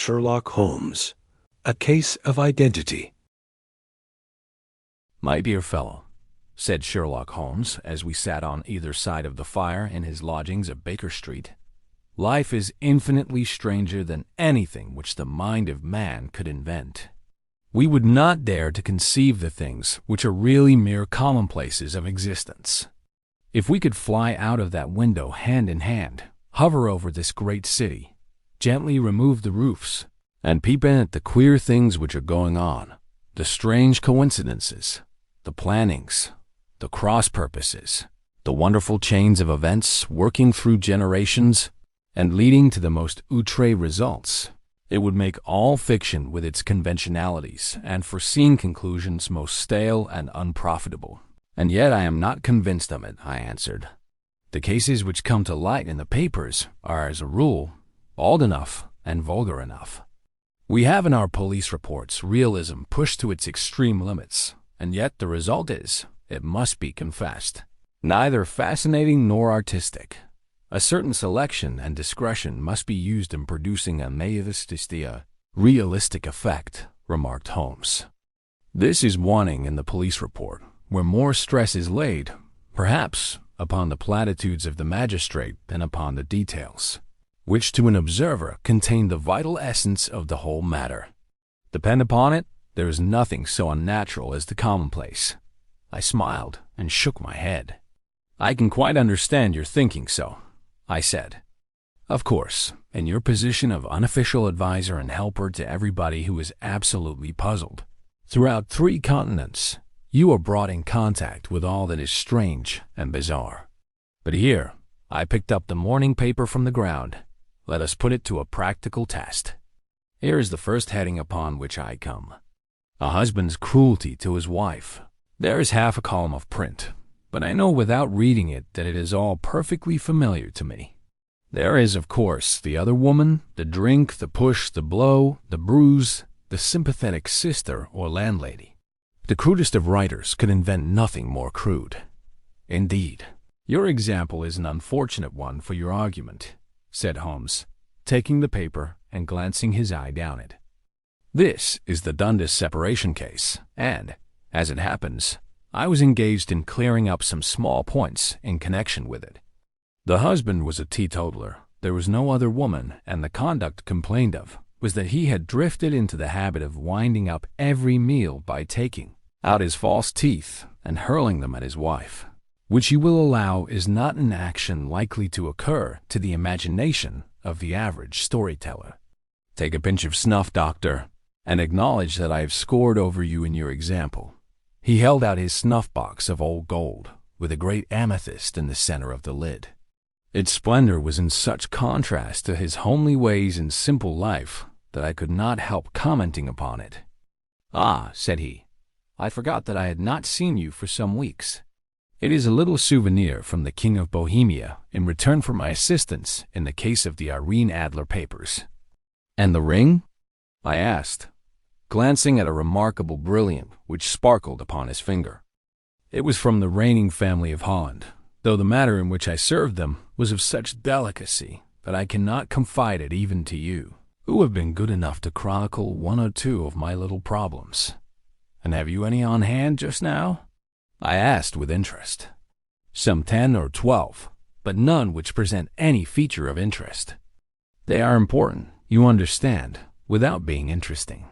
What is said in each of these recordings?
Sherlock Holmes, A Case of Identity. "My dear fellow," said Sherlock Holmes as we sat on either side of the fire in his lodgings at Baker Street, "life is infinitely stranger than anything which the mind of man could invent. We would not dare to conceive the things which are really mere commonplaces of existence. If we could fly out of that window hand in hand, hover over this great city, gently remove the roofs, and peep in at the queer things which are going on, the strange coincidences, the plannings, the cross-purposes, the wonderful chains of events working through generations and leading to the most outre results, it would make all fiction with its conventionalities and foreseen conclusions most stale and unprofitable. And yet I am not convinced of it," I answered. "The cases which come to light in the papers are, as a rule, bald enough and vulgar enough. We have in our police reports realism pushed to its extreme limits, and yet the result is, it must be confessed, neither fascinating nor artistic. A certain selection and discretion must be used in producing a realistic effect," remarked Holmes. "This is wanting in the police report, where more stress is laid, perhaps, upon the platitudes of the magistrate than upon the details, which to an observer contain the vital essence of the whole matter. Depend upon it, there is nothing so unnatural as the commonplace." I smiled and shook my head. "I can quite understand your thinking so," I said. "Of course, in your position of unofficial advisor and helper to everybody who is absolutely puzzled, throughout 3 continents, you are brought in contact with all that is strange and bizarre. But here, I picked up the morning paper from the ground. Let us put it to a practical test. Here is the first heading upon which I come. A husband's cruelty to his wife. There is half a column of print, but I know without reading it that it is all perfectly familiar to me. There is, of course, the other woman, the drink, the push, the blow, the bruise, the sympathetic sister or landlady. The crudest of writers could invent nothing more crude. Indeed, your example is an unfortunate one for your argument," said Holmes, taking the paper and glancing his eye down it. "This is the Dundas separation case, and, as it happens, I was engaged in clearing up some small points in connection with it. The husband was a teetotaler, there was no other woman, and the conduct complained of was that he had drifted into the habit of winding up every meal by taking out his false teeth and hurling them at his wife, which you will allow is not an action likely to occur to the imagination of the average storyteller. Take a pinch of snuff, doctor, and acknowledge that I have scored over you in your example." He held out his snuff-box of old gold, with a great amethyst in the center of the lid. Its splendor was in such contrast to his homely ways and simple life that I could not help commenting upon it. "Ah," said he, "I forgot that I had not seen you for some weeks. It is a little souvenir from the King of Bohemia in return for my assistance in the case of the Irene Adler papers." "And the ring?" I asked, glancing at a remarkable brilliant which sparkled upon his finger. "It was from the reigning family of Holland, though the manner in which I served them was of such delicacy that I cannot confide it even to you, who have been good enough to chronicle 1 or 2 of my little problems. And have you any on hand just now?" I asked with interest. "Some 10 or 12, but none which present any feature of interest. They are important, you understand, without being interesting.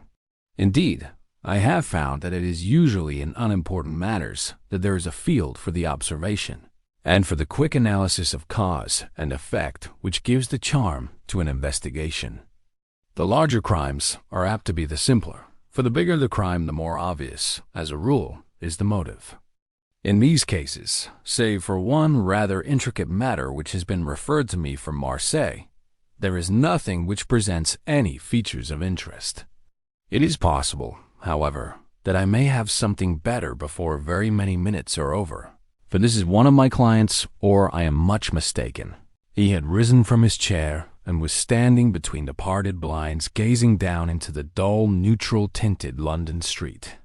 Indeed, I have found that it is usually in unimportant matters that there is a field for the observation, and for the quick analysis of cause and effect which gives the charm to an investigation. The larger crimes are apt to be the simpler, for the bigger the crime the more obvious, as a rule, is the motive. In these cases, save for one rather intricate matter which has been referred to me from Marseille, there is nothing which presents any features of interest. It is possible, however, that I may have something better before very many minutes are over, for this is one of my clients, or I am much mistaken." He had risen from his chair and was standing between the parted blinds, gazing down into the dull, neutral-tinted London street.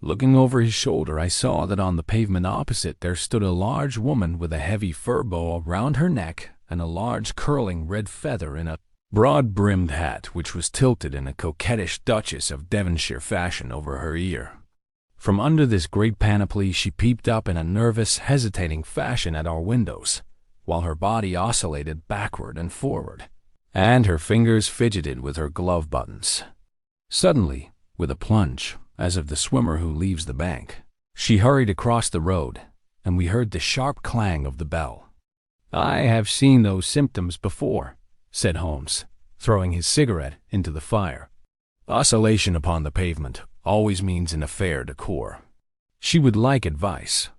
Looking over his shoulder, I saw that on the pavement opposite there stood a large woman with a heavy fur boa round her neck and a large curling red feather in a broad-brimmed hat which was tilted in a coquettish Duchess of Devonshire fashion over her ear. From under this great panoply she peeped up in a nervous, hesitating fashion at our windows, while her body oscillated backward and forward, and her fingers fidgeted with her glove buttons. Suddenly, with a plunge, as of the swimmer who leaves the bank, she hurried across the road, and we heard the sharp clang of the bell. "I have seen those symptoms before," said Holmes, throwing his cigarette into the fire. "Oscillation upon the pavement always means an affaire de cour." She would like advice,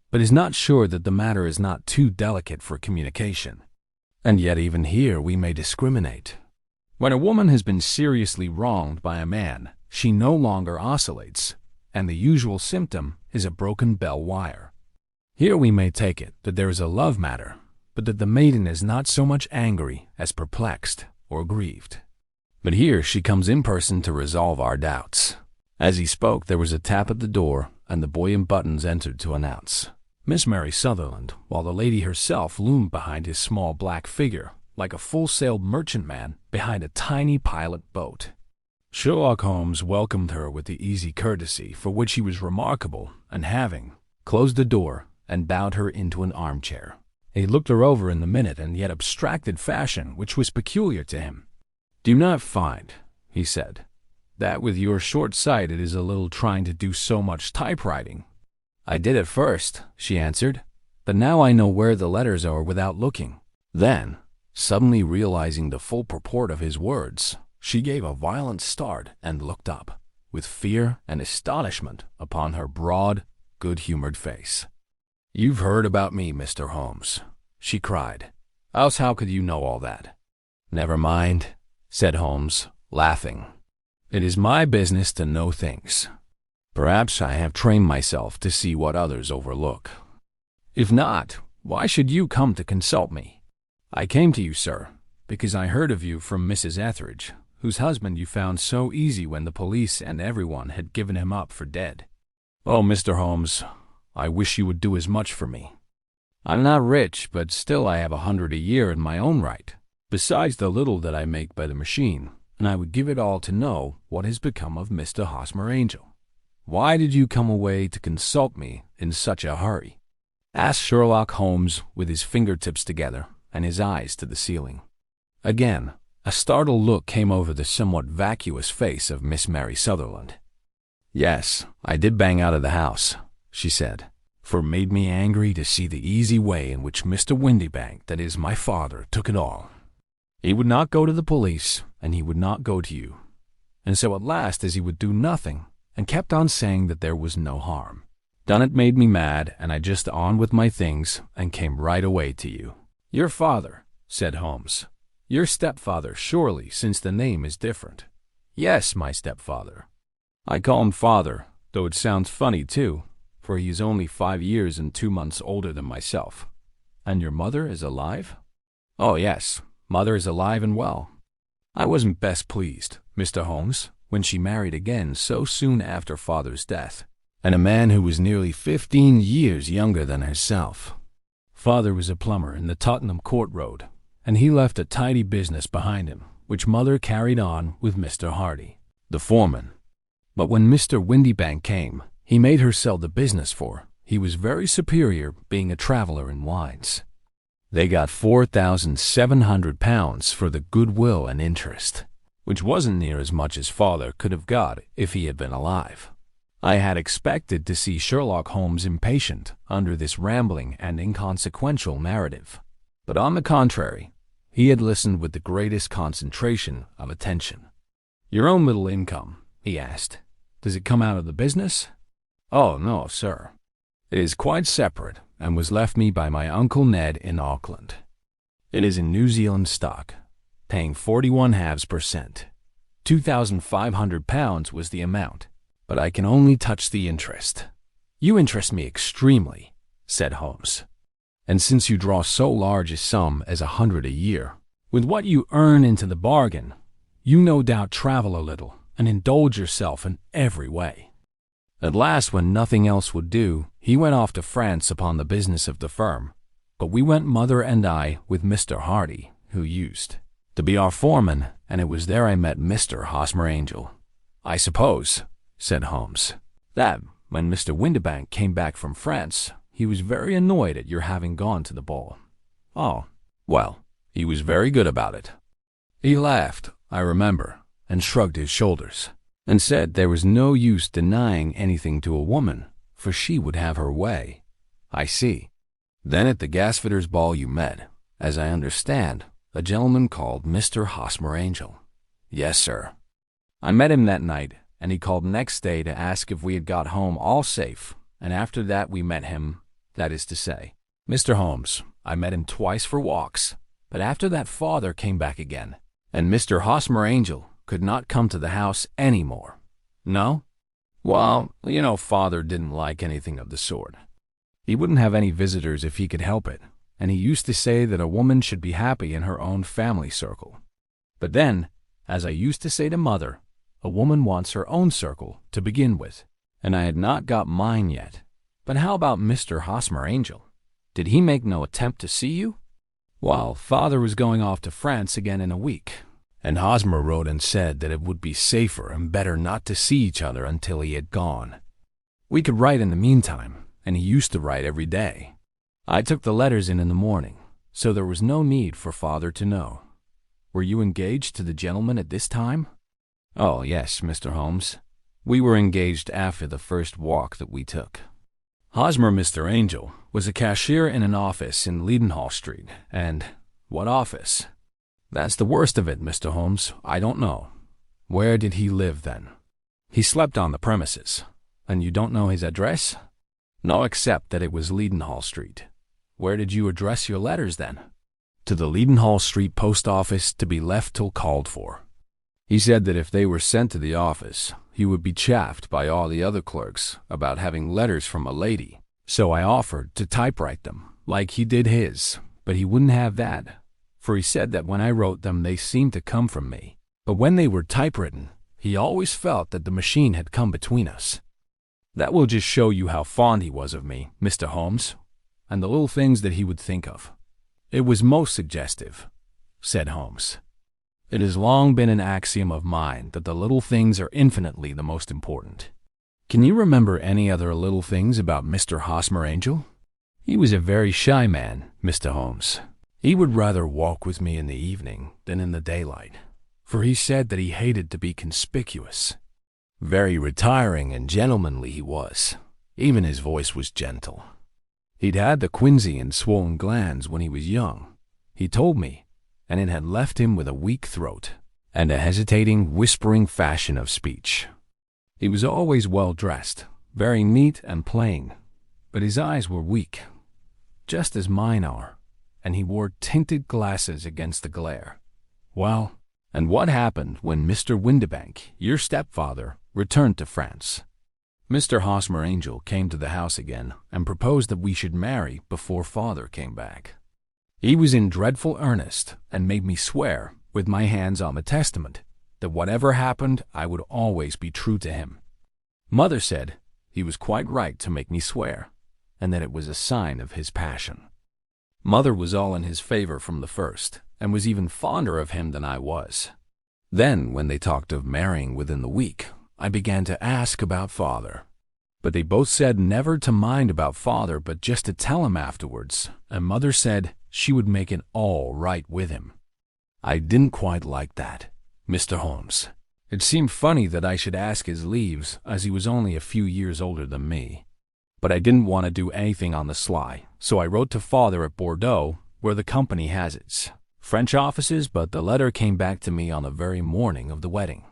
but is not sure that the matter is not too delicate for communication. And yet even here we may discriminate. When a woman has been seriously wronged by a man, she no longer oscillates, and the usual symptom is a broken bell wire. Here we may take it that there is a love matter, but that the maiden is not so much angry as perplexed or grieved. But here she comes in person to resolve our doubts. As he spoke, there was a tap at the door, and the boy in buttons entered to announce Miss Mary Sutherland, while the lady herself loomed behind his small black figure, like a full-sailed merchantman behind a tiny pilot boat. Sherlock Holmes welcomed her with the easy courtesy for which he was remarkable, and having closed the door and bowed her into an armchair, he looked her over in the minute and yet abstracted fashion which was peculiar to him. "Do you not find," he said, "that with your short sight it is a little trying to do so much typewriting?" "I did at first," she answered, "but now I know where the letters are without looking." Then, suddenly realizing the full purport of his words, she gave a violent start and looked up, with fear and astonishment upon her broad, good-humored face. "You've heard about me, Mr. Holmes," she cried. "Else how could you know all that?" "Never mind," said Holmes, laughing. "It is my business to know things. Perhaps I have trained myself to see what others overlook. If not, why should you come to consult me?" "I came to you, sir, because I heard of you from Mrs. Etheridge, whose husband you found so easy when the police and everyone had given him up for dead." "Oh, Mr. Holmes, I wish you would do as much for me. I'm not rich, but still I have 100 a year in my own right, besides the little that I make by the machine, and I would give it all to know what has become of Mr. Hosmer Angel. Why did you come away to consult me in such a hurry?" asked Sherlock Holmes with his fingertips together and his eyes to the ceiling. Again, a startled look came over the somewhat vacuous face of Miss Mary Sutherland. "Yes, I did bang out of the house," she said, "for it made me angry to see the easy way in which Mr. Windybank, that is, my father, took it all. He would not go to the police, and he would not go to you. And so at last, as he would do nothing, and kept on saying that there was no harm, done it made me mad, and I just on with my things and came right away to you." "Your father," said Holmes. "Your stepfather, surely, since the name is different." "Yes, my stepfather. I call him father, though it sounds funny too, for he is only 5 years and 2 months older than myself." "And your mother is alive?" "Oh, yes, mother is alive and well. I wasn't best pleased, Mr. Holmes, when she married again so soon after father's death, and a man who was nearly 15 years younger than herself. Father was a plumber in the Tottenham Court Road, and he left a tidy business behind him, which mother carried on with Mr. Hardy, the foreman. But when Mr. Windybank came, he made her sell the business for. He was very superior, being a traveler in wines. They got £4,700 for the goodwill and interest, which wasn't near as much as father could have got if he had been alive. I had expected to see Sherlock Holmes impatient under this rambling and inconsequential narrative, but on the contrary, he had listened with the greatest concentration of attention. "Your own little income," he asked, "does it come out of the business?" "Oh, no, sir. It is quite separate and was left me by my Uncle Ned in Auckland. It is in New Zealand stock, paying 41.5%. £2,500 was the amount, but I can only touch the interest." "You interest me extremely," said Holmes. "And since you draw so large a sum as 100 a year, with what you earn into the bargain, you no doubt travel a little and indulge yourself in every way." At last, when nothing else would do, he went off to France upon the business of the firm, but we went, mother and I, with Mr. Hardy, who used to be our foreman, and it was there I met Mr. Hosmer Angel. I suppose, said Holmes, that when Mr. Windibank came back from France, he was very annoyed at your having gone to the ball. Oh, well, he was very good about it. He laughed, I remember, and shrugged his shoulders, and said there was no use denying anything to a woman, for she would have her way. I see. Then at the gasfitter's ball you met, as I understand, a gentleman called Mr. Hosmer Angel. Yes, sir. I met him that night, and he called next day to ask if we had got home all safe, and after that we met him, that is to say, Mr. Holmes. I met him twice for walks, but after that father came back again, and Mr. Hosmer Angel could not come to the house any more. No? Well, father didn't like anything of the sort. He wouldn't have any visitors if he could help it, and he used to say that a woman should be happy in her own family circle. But then, as I used to say to mother, a woman wants her own circle to begin with, and I had not got mine yet. But how about Mr. Hosmer Angel? Did he make no attempt to see you? Well, father was going off to France again in a week, and Hosmer wrote and said that it would be safer and better not to see each other until he had gone. We could write in the meantime, and he used to write every day. I took the letters in the morning, so there was no need for father to know. Were you engaged to the gentleman at this time? Oh, yes, Mr. Holmes. We were engaged after the first walk that we took. Hosmer Mr. Angel was a cashier in an office in Leadenhall Street, and what office? That's the worst of it, Mr. Holmes. I don't know. Where did he live then? He slept on the premises. And you don't know his address? No, except that it was Leadenhall Street. Where did you address your letters then? To the Leadenhall Street post office, to be left till called for. He said that if they were sent to the office, he would be chaffed by all the other clerks about having letters from a lady. So I offered to typewrite them, like he did his, but he wouldn't have that, for he said that when I wrote them they seemed to come from me. But when they were typewritten, he always felt that the machine had come between us. That will just show you how fond he was of me, Mr. Holmes, and the little things that he would think of. It was most suggestive, said Holmes. It has long been an axiom of mine that the little things are infinitely the most important. Can you remember any other little things about Mr. Hosmer Angel? He was a very shy man, Mr. Holmes. He would rather walk with me in the evening than in the daylight, for he said that he hated to be conspicuous. Very retiring and gentlemanly he was. Even his voice was gentle. He'd had the quinsy and swollen glands when he was young, he told me, and it had left him with a weak throat and a hesitating, whispering fashion of speech. He was always well dressed, very neat and plain, but his eyes were weak, just as mine are, and he wore tinted glasses against the glare. Well, and what happened when Mr. Windibank, your stepfather, returned to France? Mr. Hosmer Angel came to the house again and proposed that we should marry before father came back. He was in dreadful earnest and made me swear, with my hands on the testament, that whatever happened I would always be true to him. Mother said he was quite right to make me swear, and that it was a sign of his passion. Mother was all in his favor from the first, and was even fonder of him than I was. Then, when they talked of marrying within the week, I began to ask about father. But they both said never to mind about father, but just to tell him afterwards, and mother said she would make it all right with him. I didn't quite like that, Mr. Holmes. It seemed funny that I should ask his leaves, as he was only a few years older than me. But I didn't want to do anything on the sly, so I wrote to father at Bordeaux, where the company has its French offices, but the letter came back to me on the very morning of the wedding.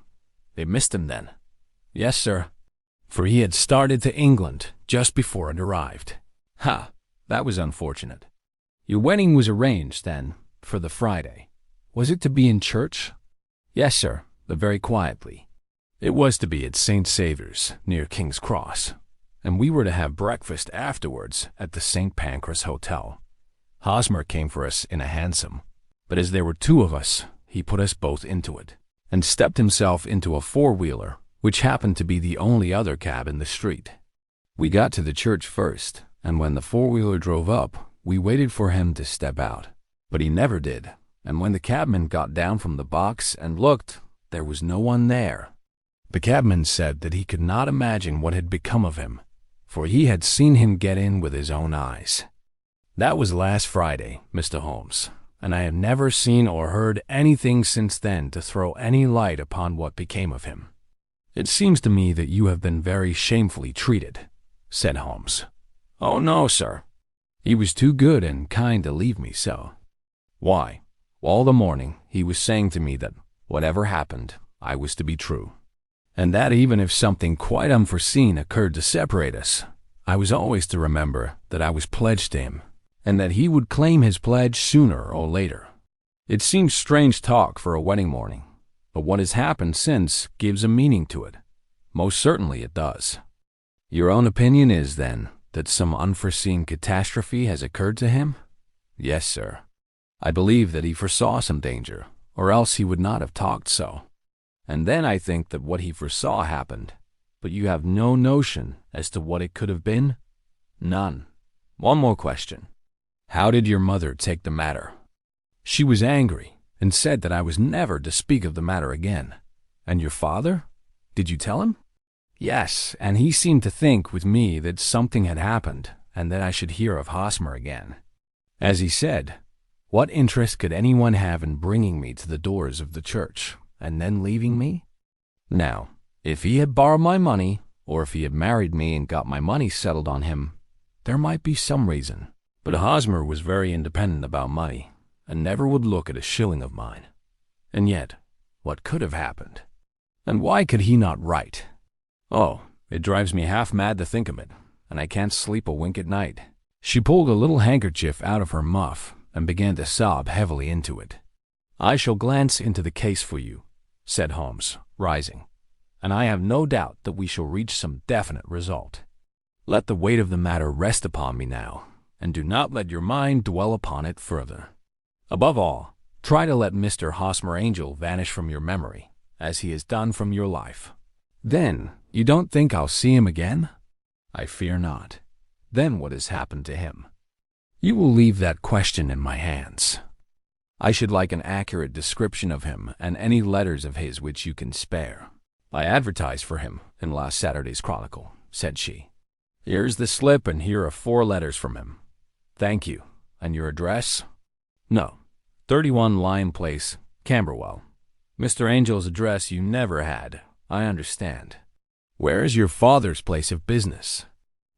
They missed him then. Yes, sir, for he had started to England just before it arrived. Ha, that was unfortunate. Your wedding was arranged, then, for the Friday. Was it to be in church? Yes, sir, but very quietly. It was to be at St. Saviour's, near King's Cross, and we were to have breakfast afterwards at the St. Pancras Hotel. Hosmer came for us in a hansom, but as there were two of us, he put us both into it, and stepped himself into a four-wheeler, which happened to be the only other cab in the street. We got to the church first, and when the four-wheeler drove up, we waited for him to step out, but he never did, and when the cabman got down from the box and looked, there was no one there. The cabman said that he could not imagine what had become of him, for he had seen him get in with his own eyes. That was last Friday, Mr. Holmes, and I have never seen or heard anything since then to throw any light upon what became of him. It seems to me that you have been very shamefully treated, said Holmes. Oh, no, sir. He was too good and kind to leave me so. Why, all the morning he was saying to me that whatever happened, I was to be true, and that even if something quite unforeseen occurred to separate us, I was always to remember that I was pledged to him, and that he would claim his pledge sooner or later. It seems strange talk for a wedding morning, but what has happened since gives a meaning to it. Most certainly it does. Your own opinion is, then, that some unforeseen catastrophe has occurred to him? Yes, sir. I believe that he foresaw some danger, or else he would not have talked so. And then I think that what he foresaw happened, but you have no notion as to what it could have been? None. One more question. How did your mother take the matter? She was angry, and said that I was never to speak of the matter again. And your father? Did you tell him? Yes, and he seemed to think with me that something had happened, and that I should hear of Hosmer again. As he said, what interest could anyone have in bringing me to the doors of the church, and then leaving me? Now, if he had borrowed my money, or if he had married me and got my money settled on him, there might be some reason. But Hosmer was very independent about money, and never would look at a shilling of mine. And yet, what could have happened? And why could he not write? Oh, it drives me half mad to think of it, and I can't sleep a wink at night. She pulled a little handkerchief out of her muff and began to sob heavily into it. I shall glance into the case for you, said Holmes, rising, and I have no doubt that we shall reach some definite result. Let the weight of the matter rest upon me now, and do not let your mind dwell upon it further. Above all, try to let Mr. Hosmer Angel vanish from your memory, as he has done from your life. Then, you don't think I'll see him again? I fear not. Then what has happened to him? You will leave that question in my hands. I should like an accurate description of him and any letters of his which you can spare. I advertised for him in last Saturday's Chronicle, said she. Here's the slip, and here are 4 letters from him. Thank you. And your address? No. 31 Lion Place, Camberwell. Mr. Angel's address you never had, I understand. Where is your father's place of business?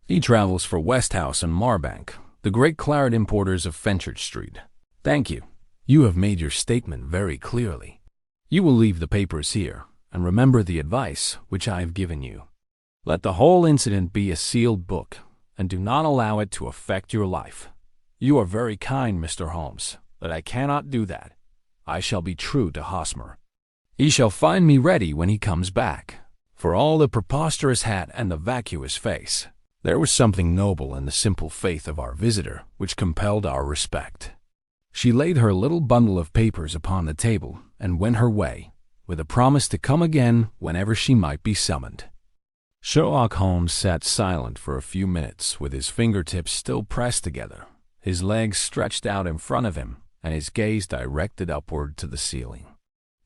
He travels for Westhouse and Marbank, the great claret importers of Fenchurch Street. Thank you. You have made your statement very clearly. You will leave the papers here, and remember the advice which I have given you. Let the whole incident be a sealed book, and do not allow it to affect your life. You are very kind, Mr. Holmes, but I cannot do that. I shall be true to Hosmer. He shall find me ready when he comes back. For all the preposterous hat and the vacuous face, there was something noble in the simple faith of our visitor which compelled our respect. She laid her little bundle of papers upon the table and went her way, with a promise to come again whenever she might be summoned. Sherlock Holmes sat silent for a few minutes with his fingertips still pressed together, his legs stretched out in front of him, and his gaze directed upward to the ceiling.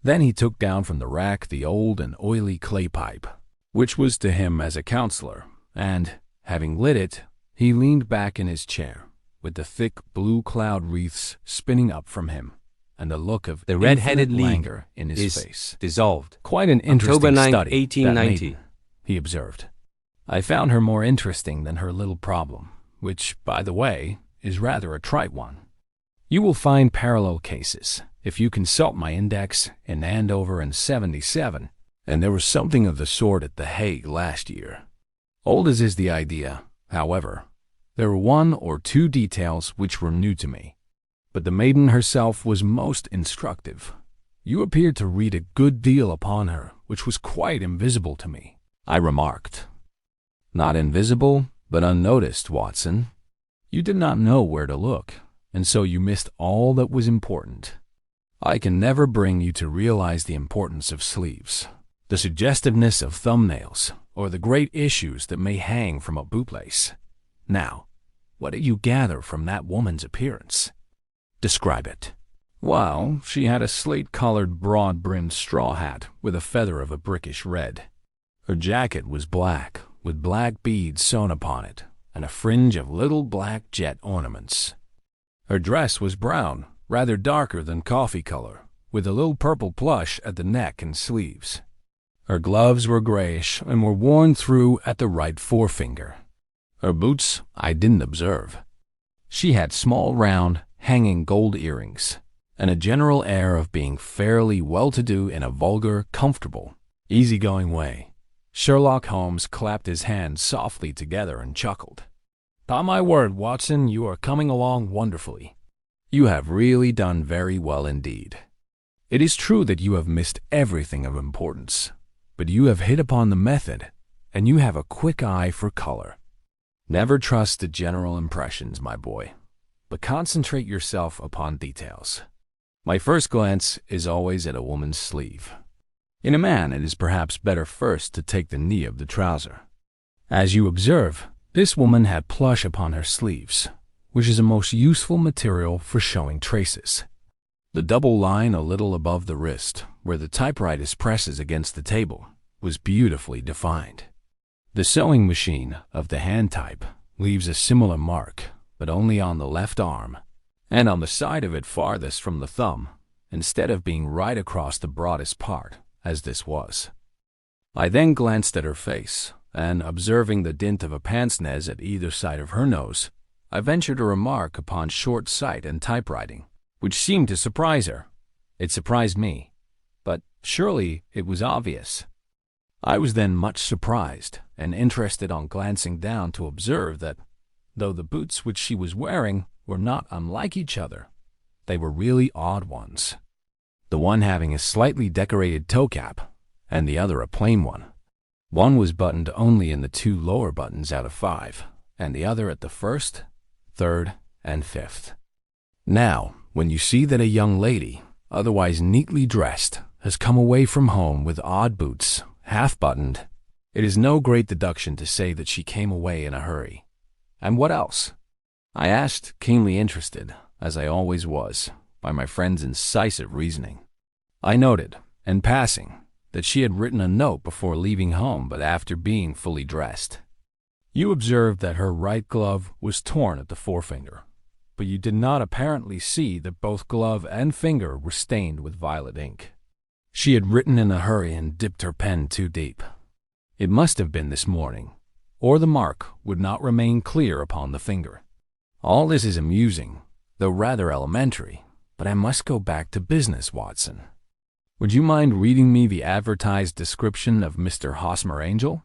Then he took down from the rack the old and oily clay pipe, which was to him as a counselor, and, having lit it, he leaned back in his chair, with the thick blue cloud wreaths spinning up from him, and a look of The Red-Headed League languor in his is face. dissolved. Quite an interesting October 9th, study, 1890. that maiden, he observed. I found her more interesting than her little problem, which, by the way, is rather a trite one. You will find parallel cases, if you consult my index, in Andover in '77, and there was something of the sort at The Hague last year. Old as is the idea, however, there were 1 or 2 details which were new to me, but the maiden herself was most instructive. You appeared to read a good deal upon her, which was quite invisible to me, I remarked. Not invisible, but unnoticed, Watson. You did not know where to look, and so you missed all that was important. I can never bring you to realize the importance of sleeves, the suggestiveness of thumbnails, or the great issues that may hang from a bootlace. Now, what do you gather from that woman's appearance? Describe it. while she had a slate-colored, broad-brimmed straw hat with a feather of a brickish red. Her jacket was black, with black beads sewn upon it, and a fringe of little black jet ornaments. Her dress was brown, rather darker than coffee color, with a little purple plush at the neck and sleeves. Her gloves were grayish and were worn through at the right forefinger. Her boots I didn't observe. She had small, round, hanging gold earrings, and a general air of being fairly well-to-do in a vulgar, comfortable, easy-going way. Sherlock Holmes clapped his hands softly together and chuckled. "'Pon my word, Watson, you are coming along wonderfully. You have really done very well indeed. It is true that you have missed everything of importance, but you have hit upon the method, and you have a quick eye for color. Never trust the general impressions, my boy, but concentrate yourself upon details. My first glance is always at a woman's sleeve. In a man, it is perhaps better first to take the knee of the trouser. As you observe, this woman had plush upon her sleeves, which is a most useful material for showing traces. The double line a little above the wrist, where the typewriter presses against the table, was beautifully defined. The sewing machine of the hand type leaves a similar mark, but only on the left arm, and on the side of it farthest from the thumb, instead of being right across the broadest part, as this was. I then glanced at her face, and observing the dint of a pince-nez at either side of her nose, I ventured a remark upon short sight and typewriting, which seemed to surprise her. It surprised me, but surely it was obvious. I was then much surprised and interested on glancing down to observe that, though the boots which she was wearing were not unlike each other, they were really odd ones, the one having a slightly decorated toe cap, and the other a plain one. One was buttoned only in the 2 lower buttons out of 5, and the other at the 1st, 3rd, and 5th. Now, when you see that a young lady, otherwise neatly dressed, has come away from home with odd boots, half-buttoned, it is no great deduction to say that she came away in a hurry. And what else? I asked, keenly interested, as I always was, by my friend's incisive reasoning. I noted, in passing, that she had written a note before leaving home but after being fully dressed. You observed that her right glove was torn at the forefinger, but you did not apparently see that both glove and finger were stained with violet ink. She had written in a hurry and dipped her pen too deep. It must have been this morning, or the mark would not remain clear upon the finger. All this is amusing, though rather elementary, but I must go back to business, Watson. Would you mind reading me the advertised description of Mr. Hosmer Angel?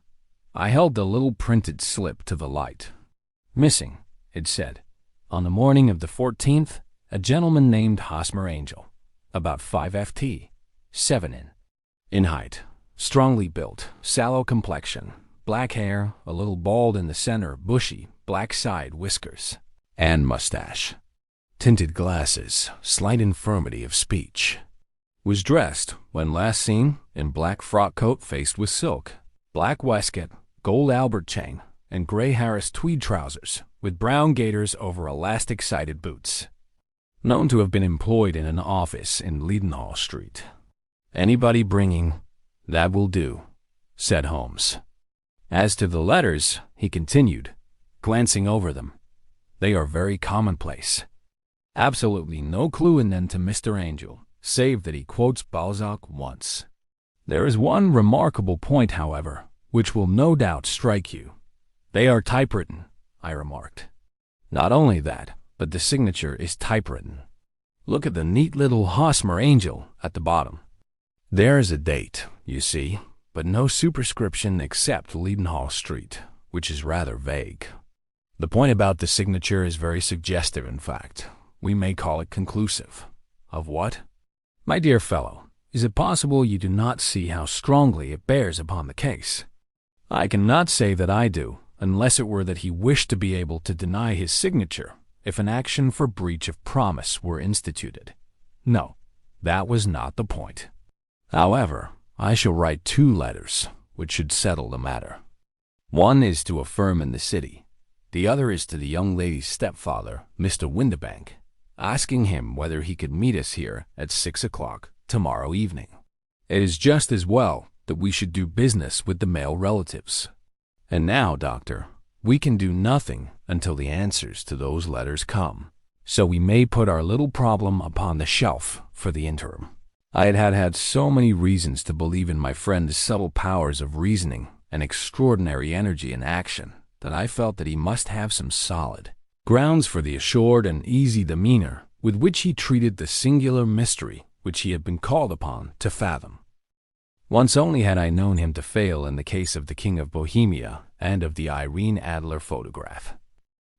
I held the little printed slip to the light. Missing, it said, on the morning of the 14th, a gentleman named Hosmer Angel, about 5 ft, 7 in height, strongly built, sallow complexion, black hair, a little bald in the center, bushy, black side whiskers, and mustache, tinted glasses, slight infirmity of speech. Was dressed, when last seen, in black frock coat faced with silk, black waistcoat, gold Albert chain, and gray Harris tweed trousers, with brown gaiters over elastic-sided boots. Known to have been employed in an office in Leadenhall Street. Anybody bringing, that will do, said Holmes. As to the letters, he continued, glancing over them, they are very commonplace. Absolutely no clue in them to Mr. Angel, save that he quotes Balzac once. There is one remarkable point, however, which will no doubt strike you. They are typewritten, I remarked. Not only that, but the signature is typewritten. Look at the neat little Hosmer Angel at the bottom. There is a date, you see, but no superscription except Leadenhall Street, which is rather vague. The point about the signature is very suggestive, in fact. We may call it conclusive. Of what? My dear fellow, is it possible you do not see how strongly it bears upon the case? I cannot say that I do, unless it were that he wished to be able to deny his signature if an action for breach of promise were instituted. No, that was not the point. However, I shall write 2 letters, which should settle the matter. One is to a firm in the city. The other is to the young lady's stepfather, Mr. Windibank. asking him whether he could meet us here at 6 o'clock tomorrow evening. It is just as well that we should do business with the male relatives. And now, Doctor, we can do nothing until the answers to those letters come, so we may put our little problem upon the shelf for the interim. I had so many reasons to believe in my friend's subtle powers of reasoning and extraordinary energy in action that I felt that he must have some solid grounds for the assured and easy demeanor with which he treated the singular mystery which he had been called upon to fathom. Once only had I known him to fail in the case of the King of Bohemia and of the Irene Adler photograph.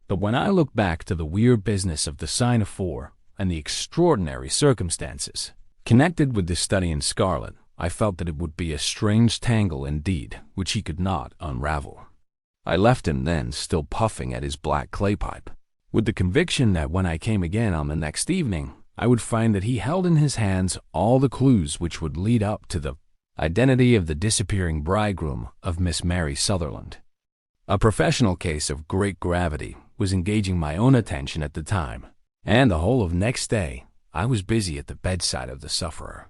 But when I look back to the weird business of the sign of 4 and the extraordinary circumstances connected with the study in scarlet, I felt that it would be a strange tangle indeed which he could not unravel. I left him then still puffing at his black clay pipe, with the conviction that when I came again on the next evening, I would find that he held in his hands all the clues which would lead up to the identity of the disappearing bridegroom of Miss Mary Sutherland. A professional case of great gravity was engaging my own attention at the time, and the whole of next day I was busy at the bedside of the sufferer.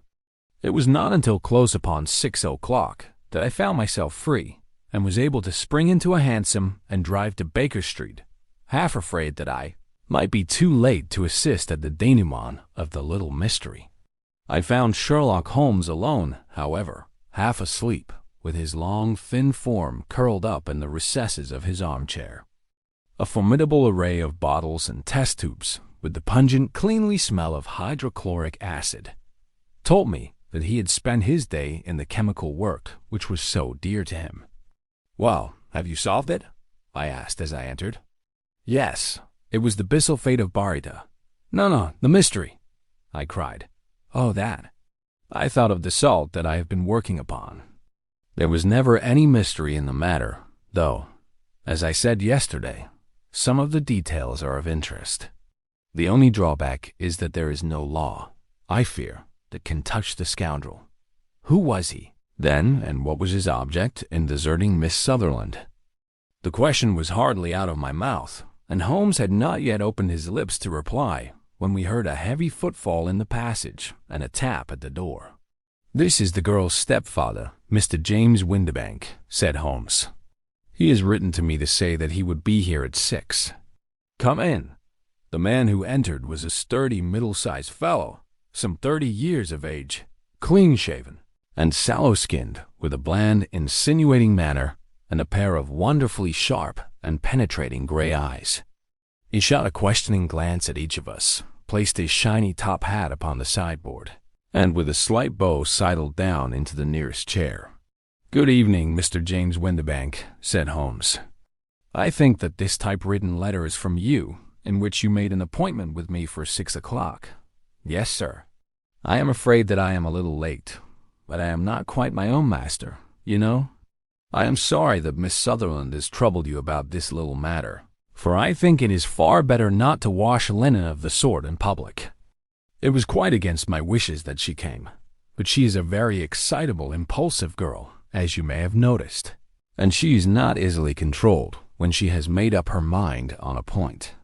It was not until close upon 6 o'clock that I found myself free and was able to spring into a hansom and drive to Baker Street, half afraid that I might be too late to assist at the denouement of the little mystery. I found Sherlock Holmes alone, however, half asleep, with his long, thin form curled up in the recesses of his armchair. A formidable array of bottles and test tubes, with the pungent, cleanly smell of hydrochloric acid, told me that he had spent his day in the chemical work which was so dear to him. "Well, have you solved it?" I asked as I entered. "Yes, it was the bisulfate of baryta." No, the mystery," I cried. "Oh, that. I thought of the salt that I have been working upon." There was never any mystery in the matter, though, as I said yesterday, some of the details are of interest. The only drawback is that there is no law, I fear, that can touch the scoundrel. Who was he, then, and what was his object in deserting Miss Sutherland? The question was hardly out of my mouth, and Holmes had not yet opened his lips to reply when we heard a heavy footfall in the passage and a tap at the door. "This is the girl's stepfather, Mr. James Windibank," said Holmes. "He has written to me to say that he would be here at 6. Come in." The man who entered was a sturdy, middle-sized fellow, some 30 years of age, clean-shaven, and sallow-skinned, with a bland, insinuating manner and a pair of wonderfully sharp and penetrating gray eyes. He shot a questioning glance at each of us, placed his shiny top hat upon the sideboard, and with a slight bow sidled down into the nearest chair. "Good evening, Mr. James Windibank," said Holmes. "I think that this typewritten letter is from you, in which you made an appointment with me for 6 o'clock. "Yes, sir. I am afraid that I am a little late, but I am not quite my own master, you know. I am sorry that Miss Sutherland has troubled you about this little matter, for I think it is far better not to wash linen of the sort in public. It was quite against my wishes that she came, but she is a very excitable, impulsive girl, as you may have noticed, and she is not easily controlled when she has made up her mind on a point.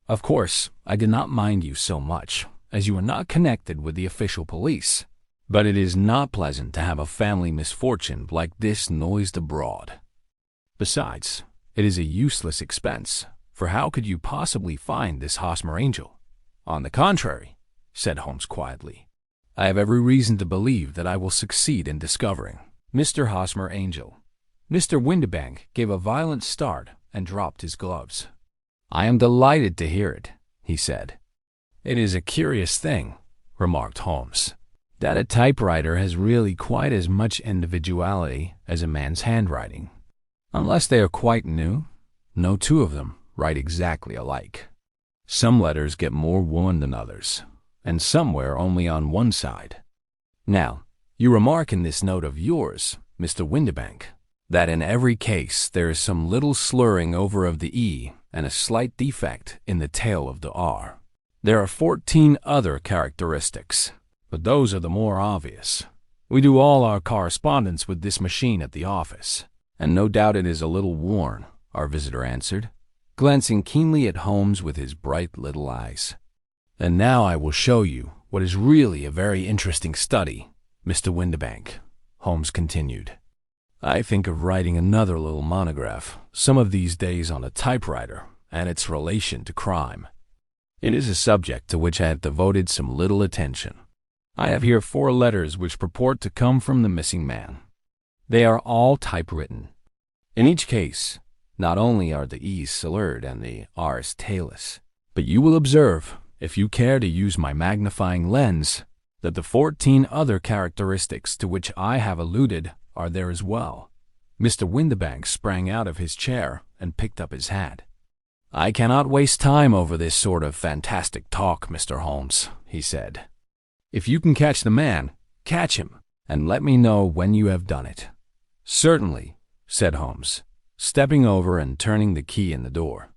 Of course, I did not mind you so much, as you are not connected with the official police, but it is not pleasant to have a family misfortune like this noised abroad. Besides, it is a useless expense, for how could you possibly find this Hosmer Angel? On the contrary," said Holmes quietly, "I have every reason to believe that I will succeed in discovering Mr. Hosmer Angel." Mr. Windibank gave a violent start and dropped his gloves. "I am delighted to hear it," he said. "It is a curious thing," remarked Holmes, "that a typewriter has really quite as much individuality as a man's handwriting. Unless they are quite new, no two of them write exactly alike. Some letters get more woman than others, and some wear only on one side. Now, you remark in this note of yours, Mr. Windibank, that in every case there is some little slurring over of the E and a slight defect in the tail of the R. There are 14 other characteristics, but those are the more obvious. We do all our correspondence with this machine at the office, and no doubt it is a little worn," our visitor answered, glancing keenly at Holmes with his bright little eyes. And now I will show you what is really a very interesting study, Mr. Windibank, Holmes continued. I think of writing another little monograph some of these days on a typewriter and its relation to crime. It is a subject to which I have devoted some little attention. I have here 4 letters which purport to come from the missing man. They are all typewritten. In each case, not only are the E's slurred and the R's tailless, but you will observe, if you care to use my magnifying lens, that the 14 other characteristics to which I have alluded are there as well. Mr. Windibank sprang out of his chair and picked up his hat. I cannot waste time over this sort of fantastic talk, Mr. Holmes, he said. If you can catch the man, catch him, and let me know when you have done it. Certainly, said Holmes, stepping over and turning the key in the door.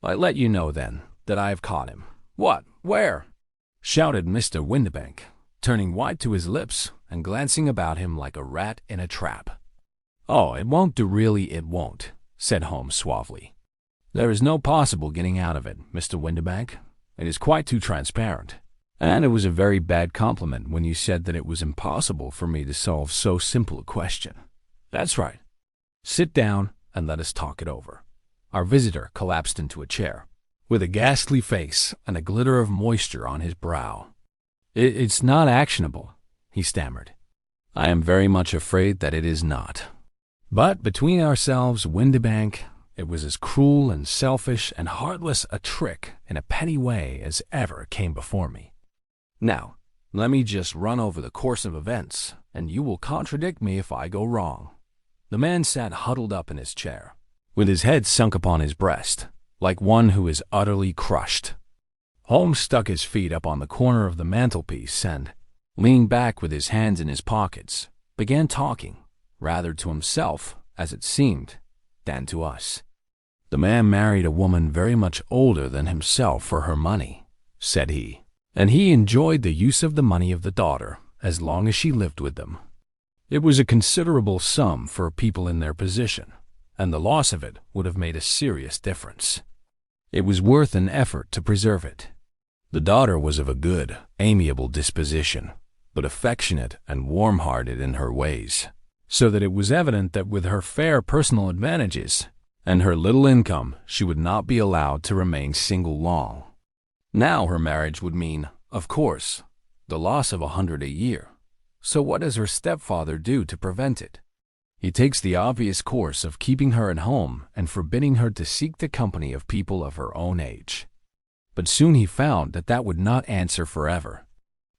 I let you know, then, that I have caught him. What? Where? Shouted Mr. Windibank, turning white to his lips and glancing about him like a rat in a trap. Oh, it won't do, really, it won't, said Holmes suavely. There is no possible getting out of it, Mr. Windibank. It is quite too transparent. And it was a very bad compliment when you said that it was impossible for me to solve so simple a question. That's right. Sit down and let us talk it over. Our visitor collapsed into a chair, with a ghastly face and a glitter of moisture on his brow. It's not actionable, he stammered. I am very much afraid that it is not. But between ourselves, Windibank, it was as cruel and selfish and heartless a trick in a petty way as ever came before me. Now, let me just run over the course of events, and you will contradict me if I go wrong. The man sat huddled up in his chair, with his head sunk upon his breast, like one who is utterly crushed. Holmes stuck his feet up on the corner of the mantelpiece and, leaning back with his hands in his pockets, began talking, rather to himself, as it seemed, than to us. The man married a woman very much older than himself for her money, said he, and he enjoyed the use of the money of the daughter as long as she lived with them. It was a considerable sum for people in their position, and the loss of it would have made a serious difference. It was worth an effort to preserve it. The daughter was of a good, amiable disposition, but affectionate and warm-hearted in her ways, so that it was evident that with her fair personal advantages and her little income, she would not be allowed to remain single long. Now her marriage would mean, of course, the loss of 100 a year. So what does her stepfather do to prevent it? He takes the obvious course of keeping her at home and forbidding her to seek the company of people of her own age. But soon he found that that would not answer forever.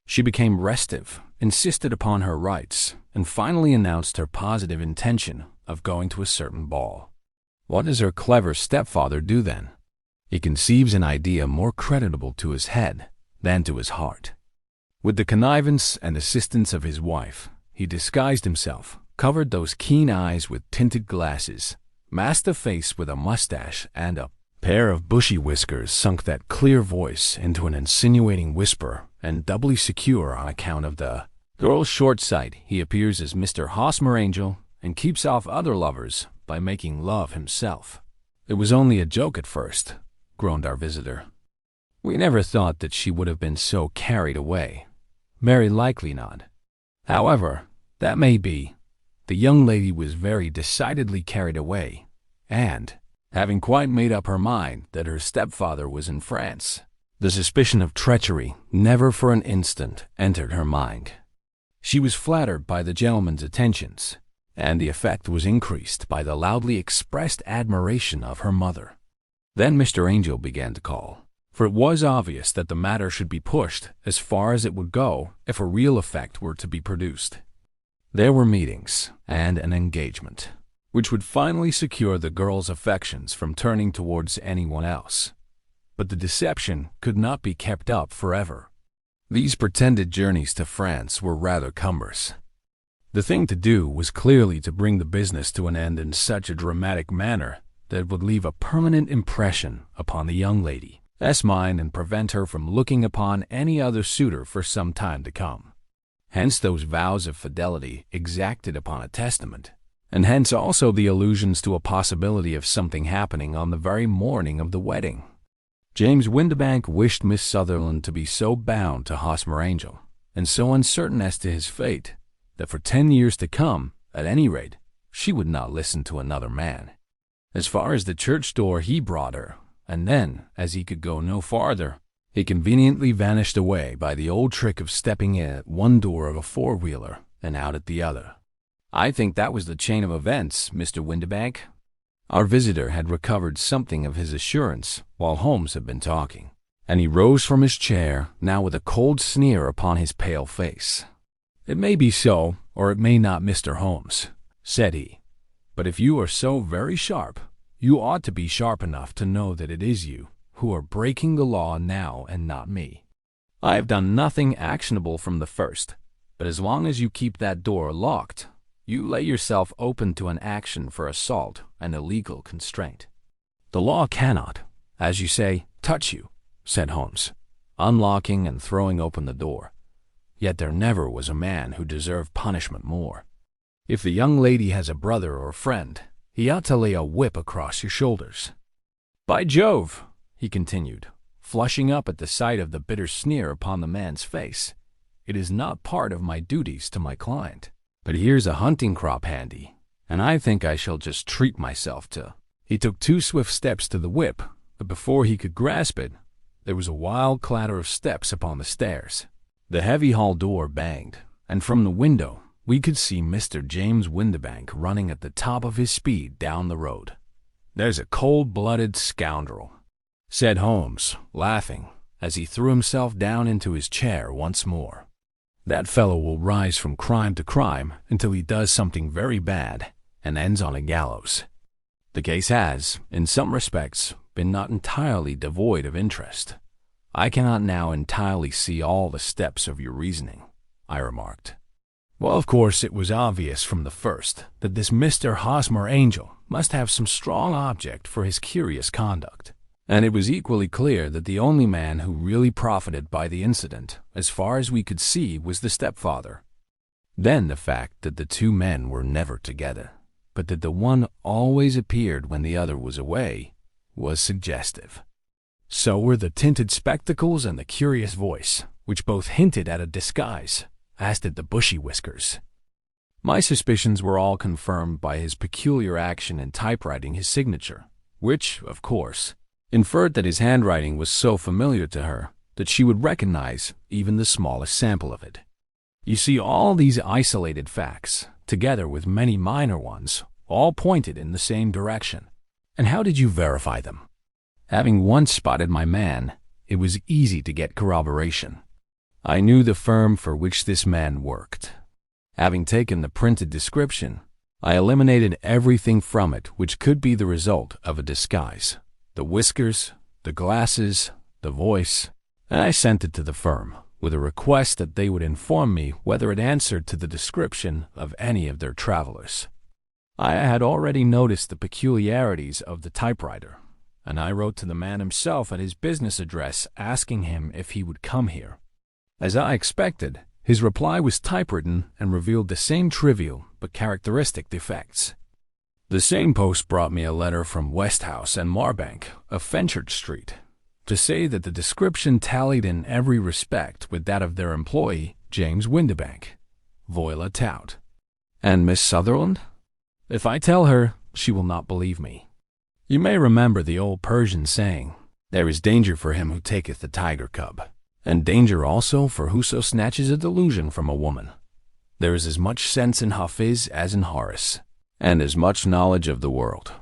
She became restive, insisted upon her rights, and finally announced her positive intention of going to a certain ball. What does her clever stepfather do then? He conceives an idea more creditable to his head than to his heart. With the connivance and assistance of his wife, he disguised himself, covered those keen eyes with tinted glasses, masked the face with a mustache, and a pair of bushy whiskers sunk that clear voice into an insinuating whisper, and doubly secure on account of the girl's short sight, he appears as Mr. Hosmer Angel and keeps off other lovers by making love himself. It was only a joke at first, groaned our visitor. We never thought that she would have been so carried away. Very likely not. However, that may be. The young lady was very decidedly carried away, and, having quite made up her mind that her stepfather was in France, the suspicion of treachery never for an instant entered her mind. She was flattered by the gentleman's attentions, and the effect was increased by the loudly expressed admiration of her mother. Then Mr. Angel began to call, for it was obvious that the matter should be pushed as far as it would go if a real effect were to be produced. There were meetings and an engagement, which would finally secure the girl's affections from turning towards anyone else. But the deception could not be kept up forever. These pretended journeys to France were rather cumbrous. The thing to do was clearly to bring the business to an end in such a dramatic manner that it would leave a permanent impression upon the young lady's mind and prevent her from looking upon any other suitor for some time to come. Hence those vows of fidelity exacted upon a testament, and hence also the allusions to a possibility of something happening on the very morning of the wedding. James Windibank wished Miss Sutherland to be so bound to Hosmer Angel, and so uncertain as to his fate, that for 10 years to come, at any rate, she would not listen to another man. As far as the church door he brought her, and then, as he could go no farther, he conveniently vanished away by the old trick of stepping in at one door of a four-wheeler and out at the other. I think that was the chain of events, Mr. Windibank. Our visitor had recovered something of his assurance while Holmes had been talking, and he rose from his chair, now with a cold sneer upon his pale face. "It may be so, or it may not, Mr. Holmes," said he. "But if you are so very sharp, you ought to be sharp enough to know that it is you who are breaking the law now and not me. I have done nothing actionable from the first, but as long as you keep that door locked, you lay yourself open to an action for assault and illegal constraint. The law cannot, as you say, touch you," said Holmes, unlocking and throwing open the door. "Yet there never was a man who deserved punishment more. If the young lady has a brother or friend, he ought to lay a whip across your shoulders. By Jove," he continued, flushing up at the sight of the bitter sneer upon the man's face, "it is not part of my duties to my client. But here's a hunting crop handy, and I think I shall just treat myself to—" He took 2 swift steps to the whip, but before he could grasp it, there was a wild clatter of steps upon the stairs. The heavy hall door banged, and from the window we could see Mr. James Windibank running at the top of his speed down the road. "There's a cold-blooded scoundrel," said Holmes, laughing, as he threw himself down into his chair once more. "That fellow will rise from crime to crime until he does something very bad and ends on a gallows. The case has, in some respects, been not entirely devoid of interest. I cannot now entirely see all the steps of your reasoning," I remarked. "Well, of course, it was obvious from the first that this Mr. Hosmer Angel must have some strong object for his curious conduct. And it was equally clear that the only man who really profited by the incident, as far as we could see, was the stepfather. Then the fact that the 2 men were never together, but that the one always appeared when the other was away, was suggestive. So were the tinted spectacles and the curious voice, which both hinted at a disguise, as did the bushy whiskers. My suspicions were all confirmed by his peculiar action in typewriting his signature, which, of course, inferred that his handwriting was so familiar to her that she would recognize even the smallest sample of it. You see, all these isolated facts, together with many minor ones, all pointed in the same direction. And how did you verify them? Having once spotted my man, it was easy to get corroboration. I knew the firm for which this man worked. Having taken the printed description, I eliminated everything from it which could be the result of a disguise. The whiskers, the glasses, the voice, and I sent it to the firm with a request that they would inform me whether it answered to the description of any of their travelers. I had already noticed the peculiarities of the typewriter, and I wrote to the man himself at his business address asking him if he would come here. As I expected, his reply was typewritten and revealed the same trivial but characteristic defects. The same post brought me a letter from Westhouse and Marbank of Fenchurch Street to say that the description tallied in every respect with that of their employee, James Windibank, Voila Tout. And Miss Sutherland? If I tell her, she will not believe me. You may remember the old Persian saying, "There is danger for him who taketh the tiger cub, and danger also for whoso snatches a delusion from a woman. There is as much sense in Hafiz as in Horace, and as much knowledge of the world